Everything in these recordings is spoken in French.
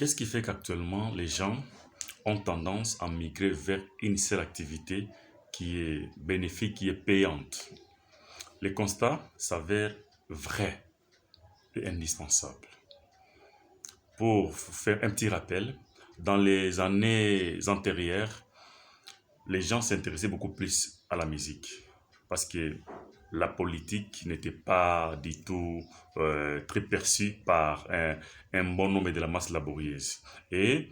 Qu'est-ce qui fait qu'actuellement les gens ont tendance à migrer vers une seule activité qui est bénéfique, qui est payante? Les constats s'avèrent vrais et indispensables. Pour faire un petit rappel, dans les années antérieures, les gens s'intéressaient beaucoup plus à la musique parce que la politique n'était pas du tout très perçue par un bon nombre de la masse laborieuse. Et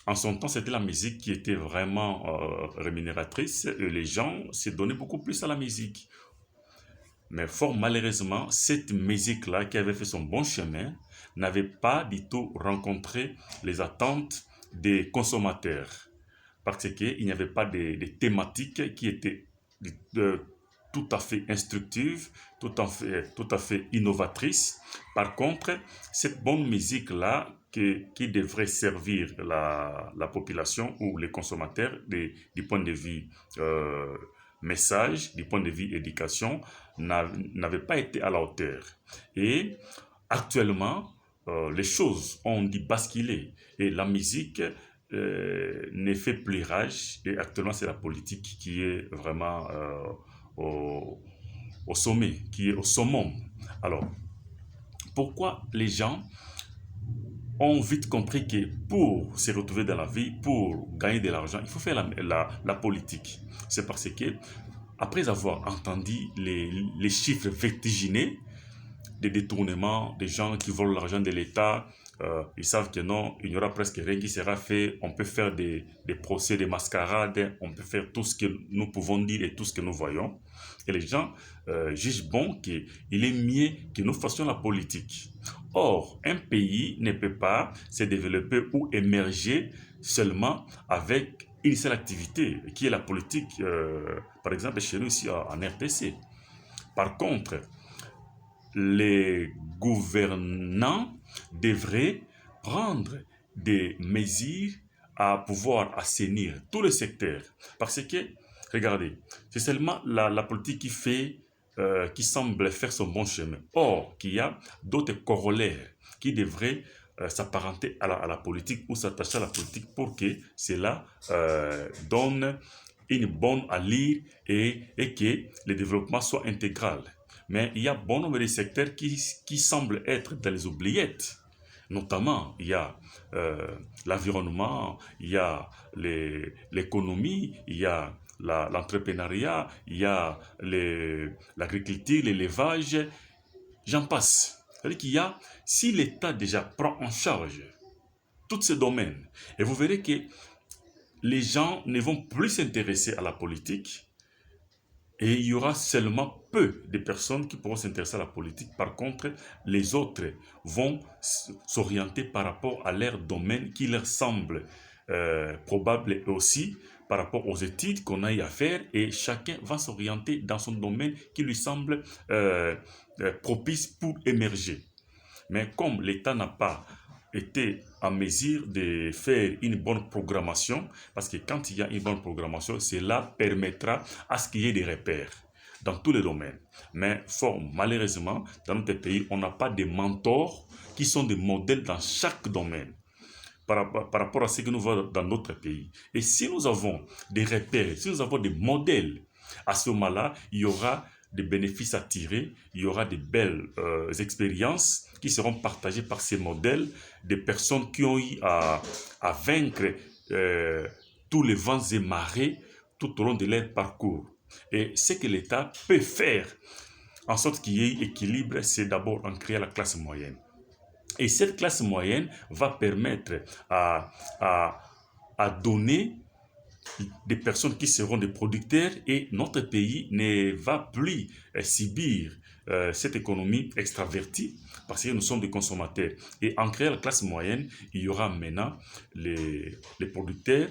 en son temps, c'était la musique qui était vraiment rémunératrice et les gens se donnaient beaucoup plus à la musique. Mais fort malheureusement, cette musique-là qui avait fait son bon chemin n'avait pas du tout rencontré les attentes des consommateurs parce qu'il n'y avait pas de thématiques qui étaient de, tout à fait instructives, tout à fait innovatrices. Par contre, cette bonne musique-là qui devrait servir la population ou les consommateurs du point de vue message, du point de vue éducation, n'avait pas été à la hauteur. Et actuellement, les choses ont dû basculer et la musique ne fait plus rage et actuellement c'est la politique qui est vraiment au, au sommet, qui est au summum. Alors, pourquoi les gens ont vite compris que pour se retrouver dans la vie, pour gagner de l'argent, il faut faire la politique. C'est parce que, après avoir entendu les chiffres vertigineux des détournements, des gens qui volent l'argent de l'État, ils savent que non, il n'y aura presque rien qui sera fait. On peut faire des procès, des mascarades, on peut faire tout ce que nous pouvons dire et tout ce que nous voyons. Et les gens jugent bon qu'il est mieux que nous fassions la politique. Or, un pays ne peut pas se développer ou émerger seulement avec une seule activité, qui est la politique, par exemple chez nous ici en RTC. Par contre, les gouvernants devraient prendre des mesures à pouvoir assainir tous les secteurs. Parce que, regardez, c'est seulement la politique qui semble faire son bon chemin. Or, qu'il y a d'autres corollaires qui devraient s'apparenter à la politique ou s'attacher à la politique pour que cela donne une bonne allure et que le développement soit intégral. Mais il y a bon nombre de secteurs qui semblent être dans les oubliettes. Notamment, il y a l'environnement, il y a l'économie, il y a l'entrepreneuriat, il y a l'agriculture, l'élevage, j'en passe. C'est-à-dire qu'il y a, si l'État déjà prend en charge tous ces domaines, et vous verrez que les gens ne vont plus s'intéresser à la politique, et il y aura seulement peu de personnes qui pourront s'intéresser à la politique. Par contre, les autres vont s'orienter par rapport à leur domaine qui leur semble probable et aussi par rapport aux études qu'on a eu à faire et chacun va s'orienter dans son domaine qui lui semble propice pour émerger. Mais comme l'État n'a pas été en mesure de faire une bonne programmation, parce que quand il y a une bonne programmation, cela permettra à ce qu'il y ait des repères dans tous les domaines. Mais fort malheureusement, dans notre pays, on n'a pas de mentors qui sont des modèles dans chaque domaine par rapport à ce que nous voyons dans notre pays. Et si nous avons des repères, si nous avons des modèles, à ce moment-là, il y aura des bénéfices à tirer, il y aura de belles expériences qui seront partagées par ces modèles, des personnes qui ont eu à vaincre tous les vents et marées tout au long de leur parcours. Et ce que l'État peut faire en sorte qu'il y ait équilibre, c'est d'abord en créer la classe moyenne. Et cette classe moyenne va permettre à donner des personnes qui seront des producteurs et notre pays ne va plus subir cette économie extravertie parce que nous sommes des consommateurs. Et en créant la classe moyenne, il y aura maintenant les producteurs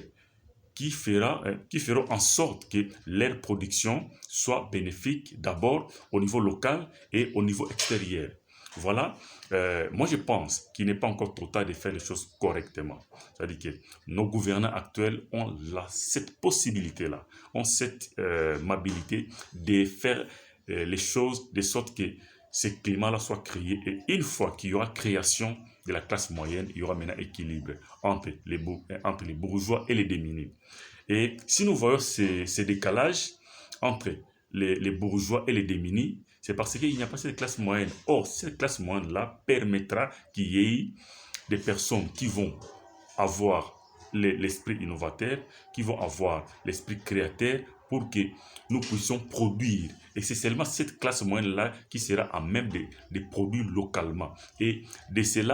qui feront en sorte que leur production soit bénéfique d'abord au niveau local et au niveau extérieur. Voilà, moi je pense qu'il n'est pas encore trop tard de faire les choses correctement. C'est-à-dire que nos gouvernants actuels ont cette possibilité-là, ont cette mobilité de faire les choses de sorte que ce climat-là soit créé. Et une fois qu'il y aura création de la classe moyenne, il y aura maintenant équilibre entre entre les bourgeois et les démunis. Et si nous voyons ces décalages entre les bourgeois et les démunis, c'est parce qu'il n'y a pas cette classe moyenne. Or, cette classe moyenne-là permettra qu'il y ait des personnes qui vont avoir l'esprit innovateur, qui vont avoir l'esprit créateur pour que nous puissions produire. Et c'est seulement cette classe moyenne-là qui sera à même de produire localement. Et de cela,